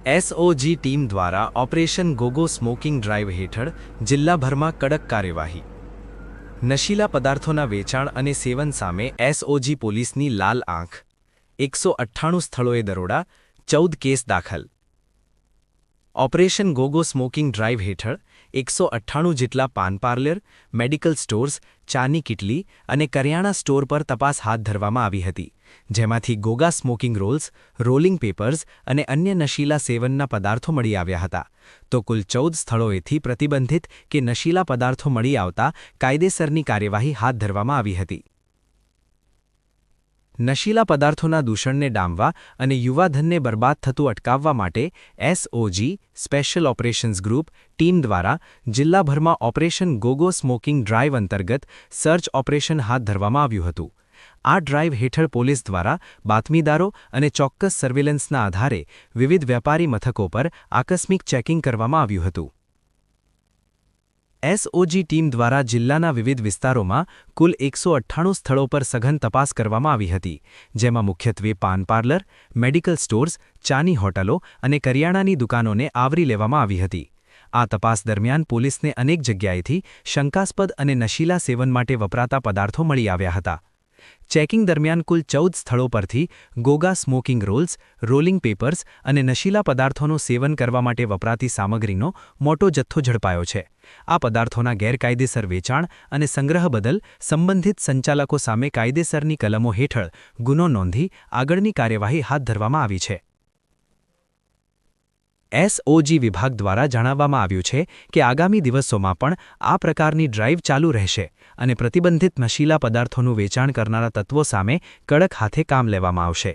SOG team દ્વારા operation ગોગો smoking drive હેઠળ જિલ્લાભરમાં કડક કાર્યવાહી. નશીલા પદાર્થોના વેચાણ અને સેવન સામે એસઓજી પોલીસની લાલ આંખ. 198 સ્થળોએ દરોડા, 14 કેસ દાખલ. ઓપરેશન ગોગો સ્મોકિંગ ડ્રાઇવ હેઠળ 198 જેટલા પાન પાર્લર, મેડિકલ સ્ટોર્સ, ચાની કિટલી અને કરિયાણા સ્ટોર પર તપાસ હાથ ધરવામાં આવી હતી, જેમાંથી Goga smoking Rolls, rolling papers અને અન્ય નશીલા સેવનના પદાર્થો મળી આવ્યા હતા. તો કુલ 14 સ્થળોએથી પ્રતિબંધિત કે નશીલા પદાર્થો મળી આવતા કાયદેસરની કાર્યવાહી હાથ ધરવામાં આવી હતી. નશીલા પદાર્થોના દૂષણને ડામવા અને યુવાધનને બરબાદ થતું અટકાવવા માટે SOG special operations group team દ્વારા જિલ્લાભરમાં ઓપરેશન ગોગો સ્મોકિંગ ડ્રાઇવ અંતર્ગત સર્ચ ઓપરેશન હાથ ધરવામાં આવ્યું હતું. આ ડ્રાઇવ હેઠળ પોલીસ દ્વારા બાતમીદારો અને ચોક્કસ સર્વેલન્સના આધારે વિવિધ વેપારી મથકો પર આકસ્મિક ચેકિંગ કરવામાં આવ્યું હતું. એસઓજી ટીમ દ્વારા જિલ્લાના વિવિધ વિસ્તારોમાં કુલ 198 સ્થળો પર સઘન તપાસ કરવામાં આવી હતી, જેમાં મુખ્યત્વે પાન પાર્લર, મેડિકલ સ્ટોર્સ, ચાની હોટલો અને કરિયાણાની દુકાનોને આવરી લેવામાં આવી હતી. આ તપાસ દરમિયાન પોલીસને અનેક જગ્યાએથી શંકાસ્પદ અને નશીલા સેવન માટે વપરાતા પદાર્થો મળી આવ્યા હતા. ચેકિંગ દરમિયાન કુલ 14 સ્થળો પરથી Goga smoking Rolls, rolling papers અને નશીલા પદાર્થોનું સેવન કરવા માટે વપરાતી સામગ્રીનો મોટો જથ્થો ઝડપાયો છે. આ પદાર્થોના ગેરકાયદેસર વેચાણ અને સંગ્રહ બદલ સંબંધિત સંચાલકો સામે કાયદેસરની કલમો હેઠળ ગુનો નોંધી આગળની કાર્યવાહી હાથ ધરવામાં આવી છે. એસઓજી વિભાગ દ્વારા જણાવવામાં આવ્યું છે કે આગામી દિવસોમાં પણ આ પ્રકારની ડ્રાઇવ ચાલુ રહેશે અને પ્રતિબંધિત નશીલા પદાર્થોનું વેચાણ કરનારા તત્વો સામે કડક હાથે કામ લેવામાં આવશે.